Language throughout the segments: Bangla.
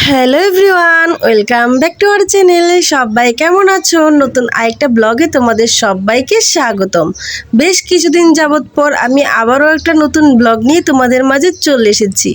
Hello everyone, welcome back to our channel. সবাই কেমন আছো? নতুন আরেকটা ব্লগে তোমাদের সবাইকে স্বাগতম। বেশ কিছুদিন যাবত পর আমি আবারও একটা নতুন ব্লগ নিয়ে তোমাদের মাঝে চলে এসেছি।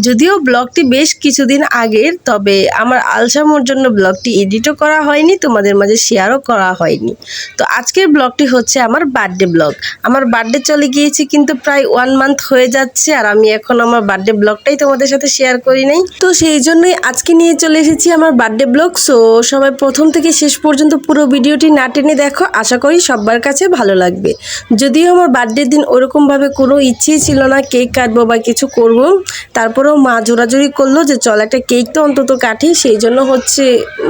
যদিও ব্লগটি বেশ কিছুদিন আগের, তবে আমার আলসামোর জন্য ব্লগটি এডিটও করা হয়নি, তোমাদের মাঝে শেয়ারও করা হয়নি। তো আজকের ব্লগটি হচ্ছে আমার বার্থডে ব্লগ। আমার বার্থডে চলে গিয়েছে কিন্তু প্রায় 1 মান্থ হয়ে যাচ্ছে, আর আমি এখন আমার বার্থডে ব্লগটাই তোমাদের সাথে শেয়ার করি নাই। তো সেই জন্যই আজকে নিয়ে চলে এসেছি আমার বার্থডে ব্লগ। সো সবাই প্রথম থেকে শেষ পর্যন্ত পুরো ভিডিওটি না টেনে দেখো, আশা করি সবার কাছে ভালো লাগবে। যদিও আমার বার্থডের দিন ওরকমভাবে কোনো ইচ্ছেই ছিল না কেক কাটবো বা কিছু করব, তারপরেও মা জোরাজোরি করলো যে চল একটা কেক তো অন্তত কাটি। সেই জন্য হচ্ছে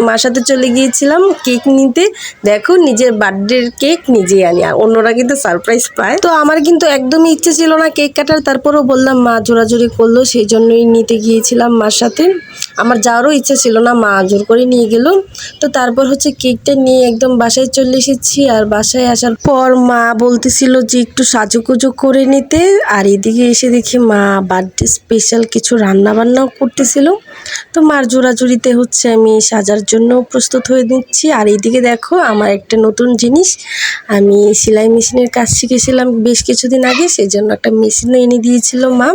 মার সাথে চলে গিয়েছিলাম কেক নিতে। দেখো, নিজের বার্থডের কেক নিজেই আনি, আর অন্যরা কিন্তু সারপ্রাইজ পায়। তো আমার কিন্তু একদমই ইচ্ছে ছিল না কেক কাটার, তারপরেও বললাম, মা জোরাজোরি করলো, সেই জন্যই নিতে গিয়েছিলাম মার সাথে। আমার যাওয়ারও ইচ্ছা ছিল না, মা জোর করে নিয়ে গেল। তো তারপর হচ্ছে কেকটা নিয়ে একদম বাসায় চলে এসেছি। আর বাসায় আসার পর মা বলতেছিল যে একটু সাজুগুজু করে নিতে, আর এদিকে এসে দেখি মা বার্থডে স্পেশাল কিছু রান্না বান্নাও করতেছিল। তো মার জোরাজুরিতে হচ্ছে আমি সাজার জন্য প্রস্তুত হয়ে নিচ্ছি। আর এইদিকে দেখো, আমার একটা নতুন জিনিস, আমি সেলাই মেশিনের কাজ শিখেছিলাম বেশ কিছুদিন আগে, সেই জন্য একটা মেশিনও এনে দিয়েছিল মা।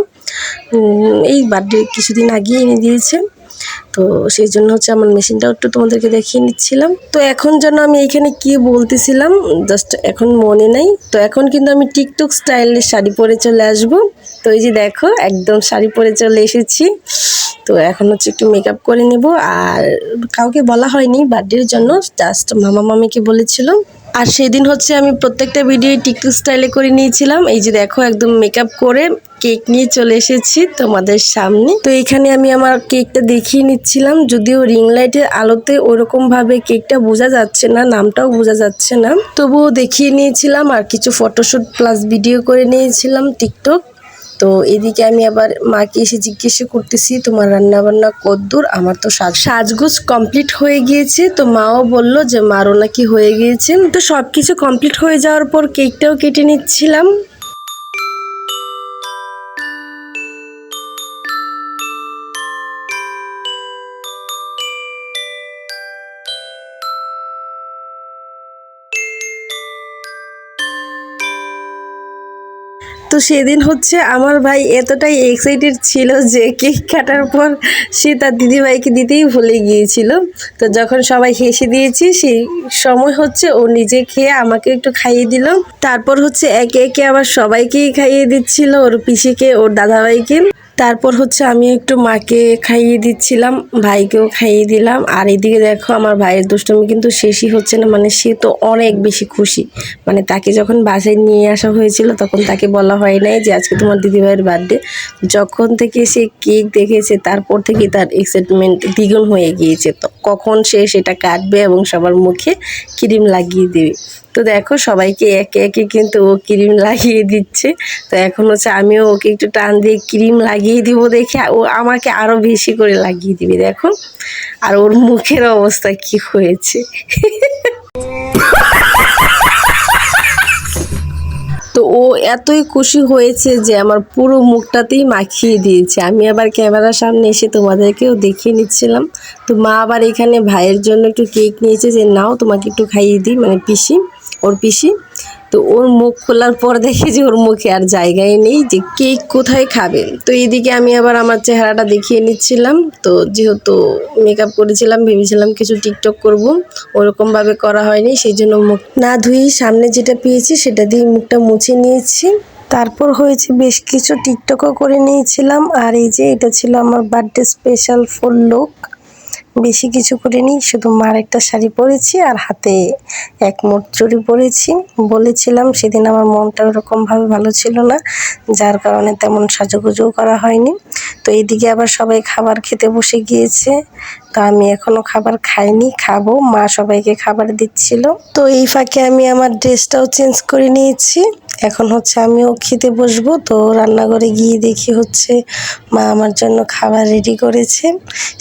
এই বার্থডে কিছুদিন আগে এনে দিয়েছে। তো সেই জন্য হচ্ছে আমার মেশিনটাও একটু তোমাদেরকে দেখিয়ে নিচ্ছিলাম। তো এখন যেন আমি এইখানে কি বলতেছিলাম জাস্ট এখন মনে নাই। তো এখন কিন্তু আমি টিকটক স্টাইলের শাড়ি পরে চলে আসব। তো এই যে দেখো, একদম শাড়ি পরে চলে এসেছি। তো এখন হচ্ছে একটু মেকআপ করে নেব। আর কাউকে বলা হয়নি বার্থডের জন্য, জাস্ট মামা মামিকে বলেছিল। আর সেদিন হচ্ছে আমি প্রত্যেকটা ভিডিও টিকটক স্টাইলে করে নিয়েছিলাম। এই যে দেখো, একদম মেকআপ করে কেক নিয়ে চলে এসেছি তোমাদের সামনে। তো এখানে আমি আমার কেকটা দেখিয়ে নিচ্ছিলাম, যদিও রিং লাইটের আলোতে ওরকম ভাবে কেকটা বোঝা যাচ্ছে না, নামটাও বোঝা যাচ্ছে না, তবুও দেখিয়ে নিয়েছিলাম। আর কিছু ফটোশুট প্লাস ভিডিও করে নিয়েছিলাম টিকটক। তো এদিকে আমি আবার মাকে এসে জিজ্ঞেস করতেছি, তোমার রান্না বান্না কদ্দূর? আমার তো সাজগোজ কমপ্লিট হয়ে গিয়েছে। তো মাও বলল যে মারও নাকি হয়ে গিয়েছে। তো সবকিছু কমপ্লিট হয়ে যাওয়ার পর কেকটাও কেটে নিচ্ছিলাম। তো সেদিন হচ্ছে আমার ভাই এতটাই এক্সাইটেড ছিল যে কেক কাটার পর সে তার দিদিভাইকে দিতেই ভুলে গিয়েছিল। তো যখন সবাই হেসে দিয়েছি, সেই সময় হচ্ছে ও নিজে খেয়ে আমাকে একটু খাইয়ে দিল। তারপর হচ্ছে একে একে আবার সবাইকেই খাইয়ে দিচ্ছিল, ওর পিসিকে, ওর দাদাভাইকে। তারপর হচ্ছে আমি একটু মাকে খাইয়ে দিচ্ছিলাম, ভাইকেও খাইয়ে দিলাম। আর এদিকে দেখো, আমার ভাইয়ের দুষ্টুমি কিন্তু শেষই হচ্ছে না। মানে সে তো অনেক বেশি খুশি। মানে তাকে যখন বাসায় নিয়ে আসা হয়েছিল তখন তাকে বলা হয় নাই যে আজকে তোমার দিদিভাইয়ের বার্থডে। যখন থেকে সে কেক দেখেছে তারপর থেকে তার এক্সাইটমেন্ট দ্বিগুণ হয়ে গিয়েছে। তো কখন সে সেটা কাটবে এবং সবার মুখে ক্রিম লাগিয়ে দেবে। তো দেখো, সবাইকে একে একে কিন্তু ও ক্রিম লাগিয়ে দিচ্ছে। তো এখন হচ্ছে আমিও ওকে একটু টান দিয়ে ক্রিম লাগিয়ে দিব, দেখে ও আমাকে আরো বেশি করে লাগিয়ে দিবে। দেখো, আর ওর মুখের অবস্থা কি হয়েছে। তো ও এতই খুশি হয়েছে যে আমার পুরো মুখটাতেই মাখিয়ে দিয়েছে। আমি আবার ক্যামেরার সামনে এসে তোমাদেরকেও দেখিয়ে নিচ্ছিলাম। তো মা আবার এখানে ভাইয়ের জন্য একটু কেক নিয়েছে, যে নাও তোমাকে একটু খাইয়ে দিই, মানে পিসি, ওর পিসি। তো ওর মুখ খোলার পর দেখে যে ওর মুখে আর জায়গায় নেই যে কেক কোথায় খাবে। তো এইদিকে আমি আবার আমার চেহারাটা দেখিয়ে নিচ্ছিলাম। তো যেহেতু মেকআপ করেছিলাম, ভেবেছিলাম কিছু টিকটক করব, ওরকমভাবে করা হয়নি। সেই জন্য মুখ না ধুয়েই সামনে যেটা পেয়েছি সেটা দিয়ে মুখটা মুছে নিয়েছি। তারপর হয়েছে বেশ কিছু টিকটকও করে নিয়েছিলাম। আর এই যে এটা ছিল আমার বার্থডে স্পেশাল ফুল লুক। বেশি কিছু করিনি, শুধু মার একটা শাড়ি পরেছি আর হাতে এক মুঠ চুড়ি পরেছি। বলেছিলাম সেদিন আমার মনটা ওরকমভাবে ভালো ছিল না, যার কারণে তেমন সাজুগুজুও করা হয়নি। তো এইদিকে আবার সবাই খাবার খেতে বসে গিয়েছে। তো আমি এখনো খাবার খাইনি, খাবো। মা সবাইকে খাবার দিচ্ছিল। তো এই ফাঁকে আমি আমার ড্রেসটাও চেঞ্জ করে নিয়েছি। এখন হচ্ছে আমিও খেতে বসবো। তো রান্নাঘরে গিয়ে দেখি হচ্ছে মা আমার জন্য খাবার রেডি করেছে।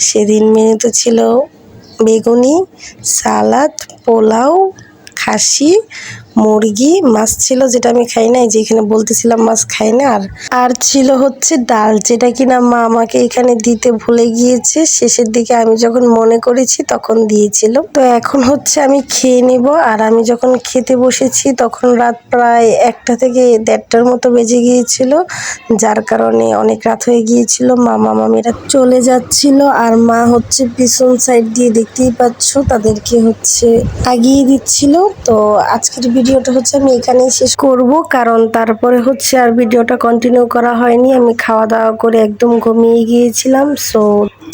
সেদিন মেনুতে ছিল বেগুনি, সালাদ, পোলাও, খাসি, মুরগি, মাছ ছিল যেটা আমি খাই না, এই যে এখানে বলতেছিলাম মাছ খাই না। আর ছিল হচ্ছে ডাল, যেটা কিনা মা আমাকে এখানে দিতে ভুলে গিয়েছে। শেষের দিকে আমি যখন মনে করেছি তখন দিয়েছিল। তো এখন হচ্ছে আমি খেয়ে নিব। আর আমি যখন খেতে বসেছি তখন রাত প্রায় 1টা থেকে 1:30টার মতো বেজে গিয়েছিল, যার কারণে অনেক রাত হয়ে গিয়েছিল। মামা মামিরা চলে যাচ্ছিল আর মা হচ্ছে পিছন সাইড দিয়ে দেখতেই পাচ্ছ তাদেরকে হচ্ছে আগিয়ে দিচ্ছিল। তো আজকের ভিডিওটা হচ্ছে আমি এখানেই শেষ করব, কারণ তারপরে হচ্ছে আর ভিডিওটা কন্টিনিউ করা হয়নি। আমি খাওয়া দাওয়া করে একদম ঘুমিয়ে গিয়েছিলাম। সো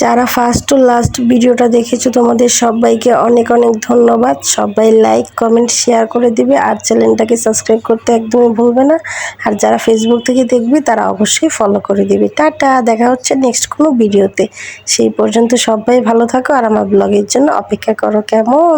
যারা ফার্স্ট টু লাস্ট ভিডিওটা দেখেছো তোমাদের সবাইকে অনেক অনেক ধন্যবাদ। সবাই লাইক কমেন্ট শেয়ার করে দিবে আর চ্যানেলটাকে সাবস্ক্রাইব করতে একদমই ভুলবে না। আর যারা ফেসবুক থেকে দেখবে তারা অবশ্যই ফলো করে দিবে। টাটা, দেখা হচ্ছে নেক্সট কোনো ভিডিওতে। সেই পর্যন্ত সবাই ভালো থাকো আর আমার ব্লগের জন্য অপেক্ষা করো, কেমন?